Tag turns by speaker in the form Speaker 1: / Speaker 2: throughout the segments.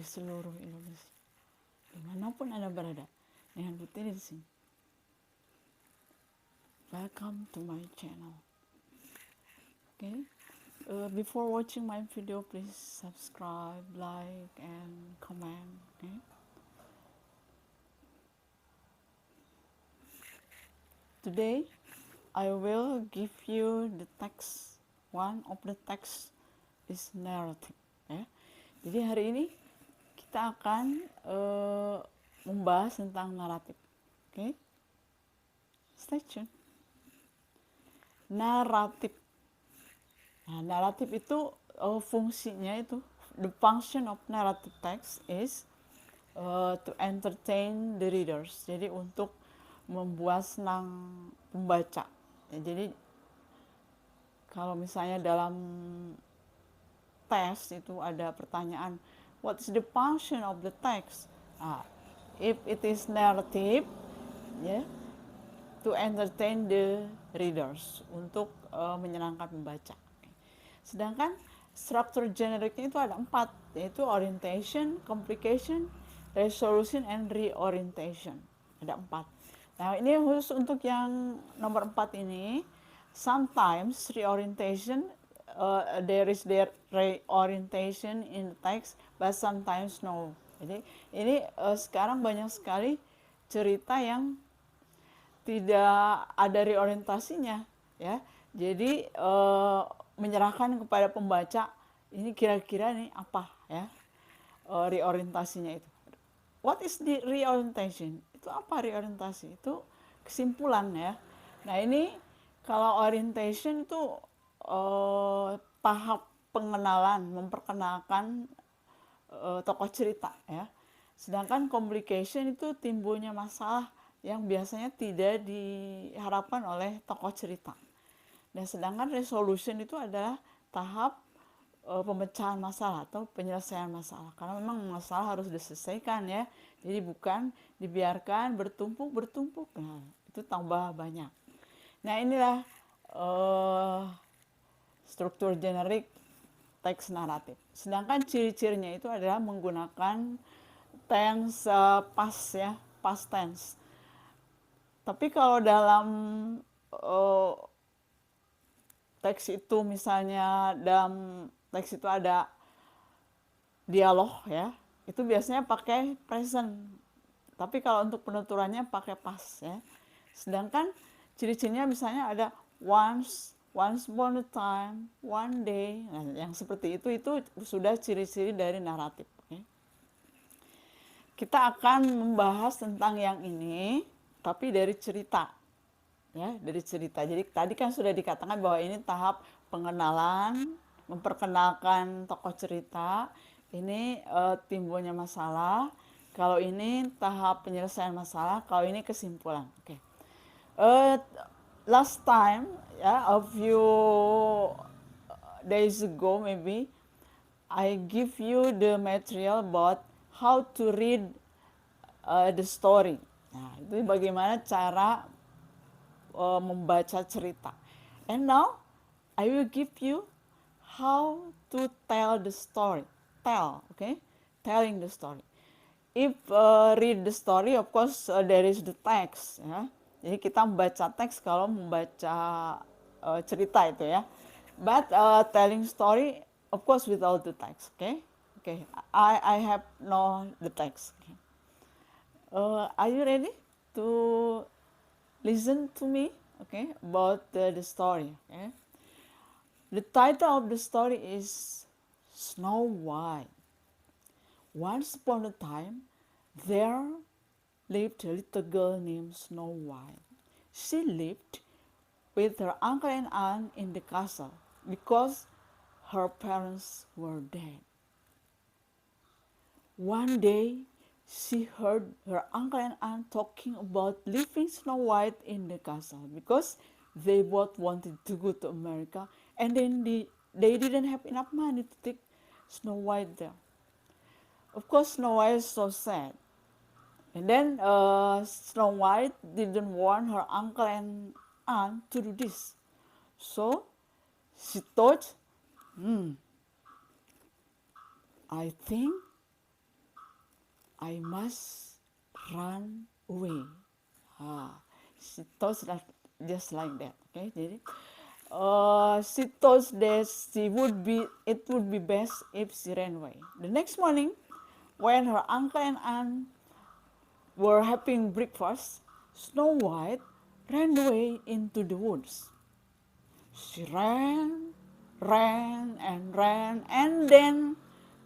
Speaker 1: seluruh Indonesia. Dimanapun Anda berada, dengan Putri di sini. Welcome to my channel. Okay. Before watching my video, please subscribe, like, and comment. Okay. Today, I will give you the text. One of the text is narrative. Ya. Jadi hari ini kita akan membahas tentang naratif. Okay. Stay tuned. Naratif. Nah, naratif itu fungsinya itu, the function of narrative text is to entertain the readers. Jadi untuk membuat senang pembaca. Ya, jadi kalau misalnya dalam tes itu ada pertanyaan, what is the function of the text? If it is narrative, ya, to entertain the readers, untuk menyenangkan pembaca. Sedangkan struktur generiknya itu ada 4, yaitu orientation, complication, resolution, and reorientation. Ada 4. Nah, ini khusus untuk yang nomor 4 ini. Sometimes reorientation, there is reorientation in the text, but sometimes no. Jadi ini sekarang banyak sekali cerita yang tidak ada reorientasinya, ya. Jadi menyerahkan kepada pembaca ini kira-kira nih apa, ya, reorientasinya itu. What is the reorientation? Itu apa reorientasi? Itu kesimpulan, ya. Nah, ini kalau orientation itu tahap pengenalan, memperkenalkan tokoh cerita, ya. Sedangkan complication itu timbulnya masalah yang biasanya tidak diharapkan oleh tokoh cerita. Dan sedangkan resolution itu adalah tahap pemecahan masalah atau penyelesaian masalah. Karena memang masalah harus diselesaikan, ya. Jadi bukan dibiarkan bertumpuk. Nah, itu tambah banyak. Nah, inilah struktur generik teks naratif. Sedangkan ciri-cirinya itu adalah menggunakan tense past, ya, past tense. Tapi kalau dalam teks itu, misalnya dalam teks itu ada dialog, ya, itu biasanya pakai present. Tapi kalau untuk penuturannya pakai past, ya. Sedangkan ciri-cirinya misalnya ada once upon a time, one day. Nah, yang seperti itu sudah ciri-ciri dari naratif. Okay. Kita akan membahas tentang yang ini, tapi dari cerita. Ya, dari cerita. Jadi tadi kan sudah dikatakan bahwa ini tahap pengenalan, memperkenalkan tokoh cerita. Ini timbulnya masalah. Kalau ini tahap penyelesaian masalah. Kalau ini kesimpulan. Oke. Last time, ya, a few days ago maybe, I give you the material about how to read the story. Nah, itu bagaimana cara membaca cerita. And now I will give you how to tell the story. Okay? Telling the story. If read the story, of course there is the text. Ya. Jadi kita membaca teks kalau membaca cerita itu, ya. But telling story, of course, without the text. Okay? Okay. I have no the text. Okay. Are you ready to listen to me, okay, about the story? Okay? The title of the story is Snow White. Once upon a time, there lived a little girl named Snow White. She lived with her uncle and aunt in the castle because her parents were dead. One day, she heard her uncle and aunt talking about leaving Snow White in the castle because they both wanted to go to America, and then they didn't have enough money to take Snow White there. Of course, Snow White is so sad. And then Snow White didn't want her uncle and aunt to do this. So she thought, I think I must run away. She thought that just like that. Okay, jadi she thought that it would be best if she ran away. The next morning, when her uncle and aunt were having breakfast, Snow White ran away into the woods. She ran, and then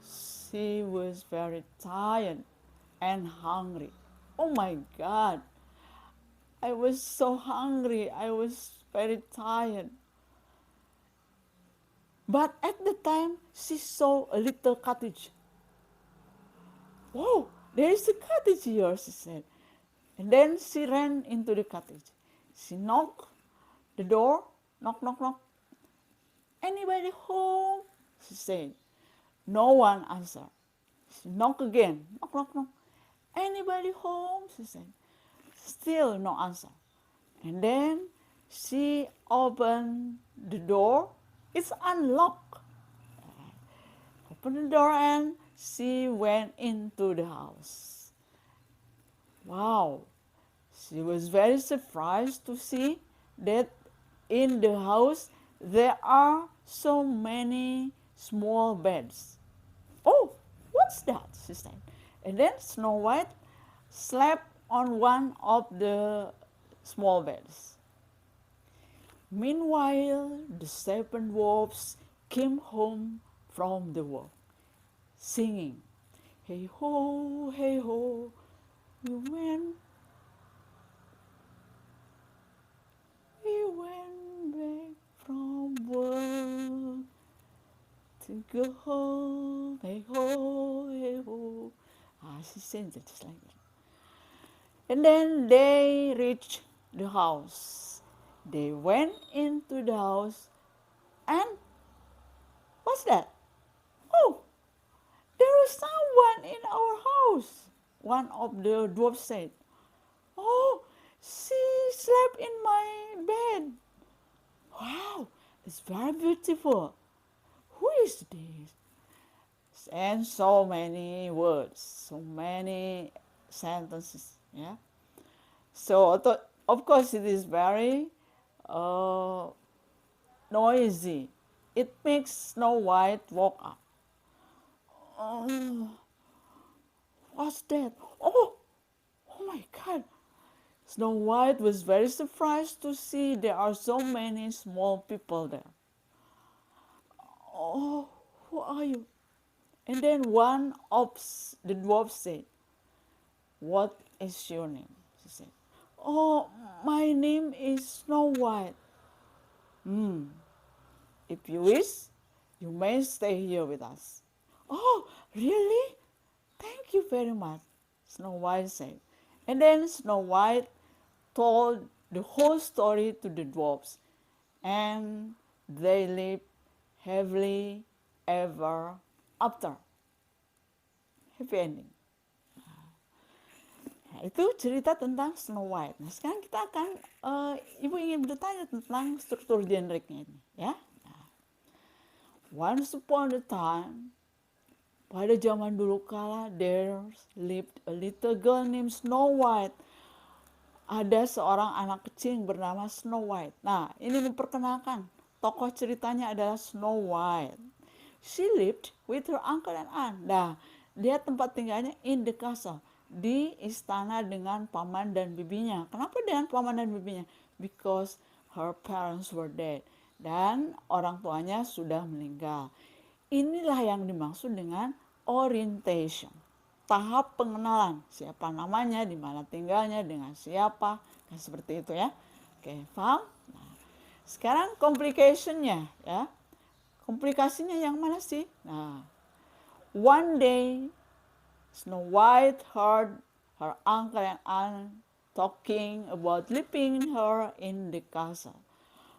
Speaker 1: she was very tired and hungry. Oh my God, I was so hungry, I was very tired. But at the time, she saw a little cottage. Oh, there is a cottage here, she said. And then she ran into the cottage. She knocked the door, knock, knock, knock. Anybody home? She said. No one answered. She knocked again, knock, knock, knock. Anybody home? She said. Still no answer. And then she opened the door. It's unlocked. Opened the door and she went into the house. Wow. She was very surprised to see that in the house there are so many small beds. Oh, what's that? She said. And then Snow White slept on one of the small beds. Meanwhile, the 7 dwarfs came home from the work, singing, hey ho, we went back from work to go home, hey ho. She sings it just like that. And then they reached the house. They went into the house, and what's that? Oh, there is someone in our house. One of the dwarfs said, oh, she slept in my bed. Wow, it's very beautiful. Who is this? And so many words, so many sentences. Yeah. So of course it is very noisy. It makes Snow White woke up. Oh, what's that? Oh my God. Snow White was very surprised to see there are so many small people there. Oh, who are you? And then one of the dwarfs said, what is your name? She said, oh, my name is Snow White. If you wish, you may stay here with us. Oh, really? Thank you very much, Snow White said. And then Snow White told the whole story to the dwarfs, and they lived happily ever after. Happy ending. Nah, itu cerita tentang Snow White. Nah, sekarang kita akan, Ibu ingin bertanya tentang struktur generiknya ini, ya. Nah, once upon a time, pada zaman dulu kala, there lived a little girl named Snow White. Ada seorang anak kecil yang bernama Snow White. Nah, ini memperkenalkan tokoh ceritanya adalah Snow White. She lived with her uncle and aunt. Nah, dia tempat tinggalnya in the castle, di istana dengan paman dan bibinya. Kenapa dengan paman dan bibinya? Because her parents were dead. Dan orang tuanya sudah meninggal. Inilah yang dimaksud dengan orientation. Tahap pengenalan, siapa namanya, di mana tinggalnya, dengan siapa, kan seperti itu ya. Oke, paham? Nah, sekarang complication-nya ya. Komplikasinya yang mana sih? Nah, one day Snow White heard her uncle and aunt talking about leaving her in the castle.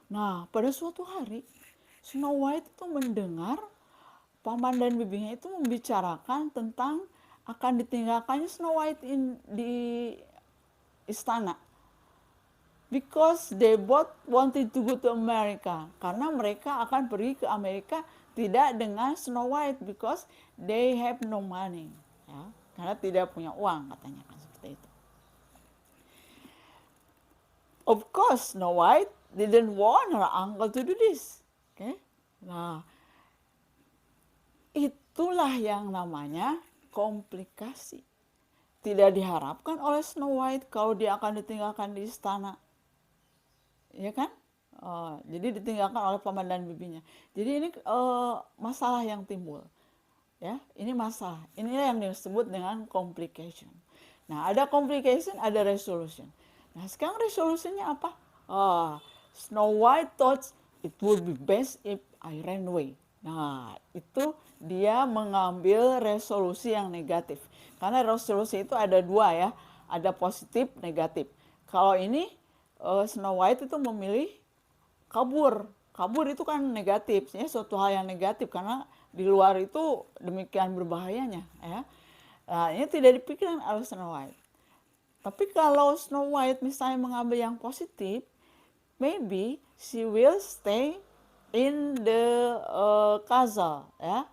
Speaker 1: Nah, pada suatu hari Snow White itu mendengar paman dan bibinya itu membicarakan tentang akan ditinggalkannya Snow White di istana. Because they both wanted to go to America. Karena mereka akan pergi ke Amerika tidak dengan Snow White because they have no money. Ya, karena tidak punya uang katanya kan seperti itu. Of course, Snow White didn't want her uncle to do this. Okay? Nah, itulah yang namanya komplikasi. Tidak diharapkan oleh Snow White kalau dia akan ditinggalkan di istana. Ya kan? Jadi ditinggalkan oleh paman dan bibinya. Jadi ini masalah yang timbul. Ya, ini masalah. Inilah yang disebut dengan complication. Nah, ada complication, ada resolution. Nah, sekarang resolusinya apa? Snow White thought it would be best if I ran away. Nah, itu dia mengambil resolusi yang negatif. Karena resolusi itu ada dua ya, ada positif, negatif. Kalau ini Snow White itu memilih kabur. Kabur itu kan negatif, ya, suatu hal yang negatif karena di luar itu demikian berbahayanya, ya. Nah, ini tidak dipikirkan oleh Snow White. Tapi kalau Snow White misalnya mengambil yang positif, maybe she will stay in the castle, ya,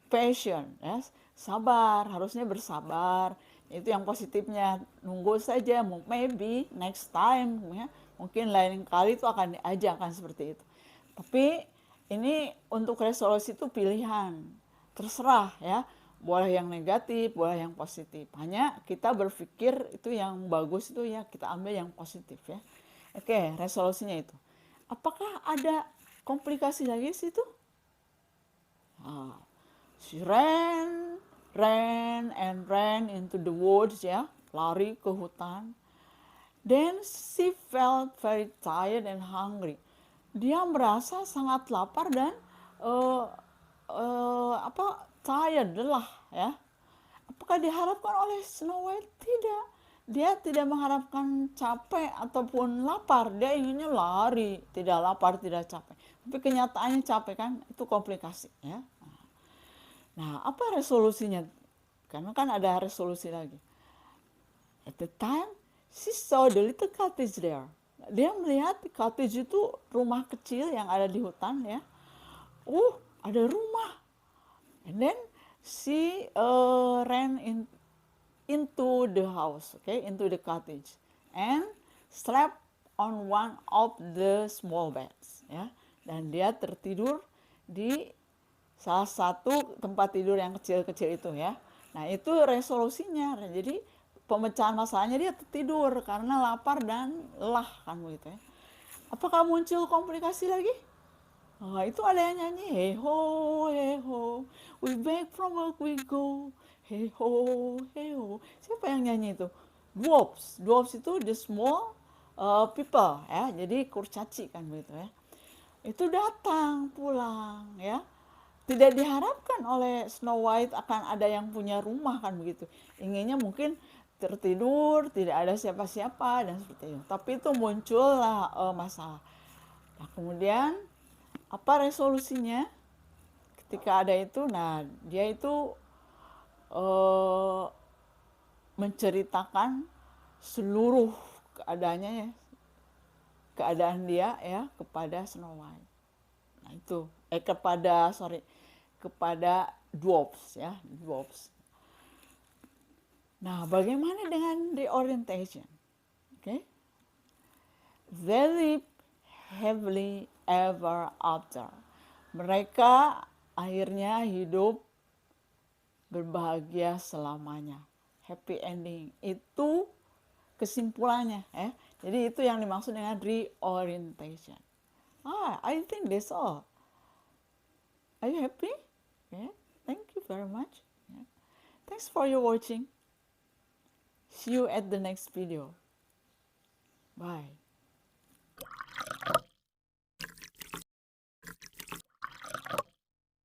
Speaker 1: patient, ya, sabar, harusnya bersabar. Itu yang positifnya, nunggu saja, maybe next time, ya, mungkin lain kali itu akan diajak kan seperti itu. Tapi ini untuk resolusi itu pilihan, terserah ya, boleh yang negatif, boleh yang positif. Hanya kita berpikir itu yang bagus itu ya kita ambil yang positif ya. Oke, resolusinya itu. Apakah ada komplikasi lagi situ? She ran into the woods ya, lari ke hutan. Then she felt very tired and hungry. Dia merasa sangat lapar dan tired, lelah ya. Apakah diharapkan oleh Snow White? Tidak. Dia tidak mengharapkan capek ataupun lapar. Dia inginnya lari, tidak lapar, tidak capek. Tapi kenyataannya capek kan, itu komplikasi ya. Nah, apa resolusinya? Karena kan ada resolusi lagi. At the time, she saw the little cottage there. Dia melihat cottage itu rumah kecil yang ada di hutan ya. Ada rumah. And then she ran into the house, okay, into the cottage, and slept on one of the small beds, ya. Dan dia tertidur di salah satu tempat tidur yang kecil-kecil itu ya. Nah, itu resolusinya. Jadi pemecahan masalahnya dia tertidur karena lapar dan lelah kan begitu ya. Apakah muncul komplikasi lagi? Itu ada yang nyanyi, hey ho, we back from work we go, hey ho. Siapa yang nyanyi itu? Dwarfs itu the small people ya, jadi kurcaci kan begitu ya. Itu datang pulang ya. Tidak diharapkan oleh Snow White akan ada yang punya rumah kan begitu. Inginnya mungkin tertidur, tidak ada siapa-siapa dan seperti itu. Tapi itu muncullah masalah. Nah, kemudian apa resolusinya ketika ada itu? Nah, dia itu menceritakan seluruh keadaannya ya, keadaan dia ya kepada Snow White. Nah, itu kepada dwarfs ya, dwarfs. Nah, bagaimana dengan the orientation? Okay? They live happily ever after. Mereka akhirnya hidup berbahagia selamanya. Happy ending. Itu kesimpulannya ya. Jadi itu yang dimaksud dengan reorientation. I think that's all. Are you happy? Yeah. Thank you very much. Yeah. Thanks for your watching. See you at the next video. Bye.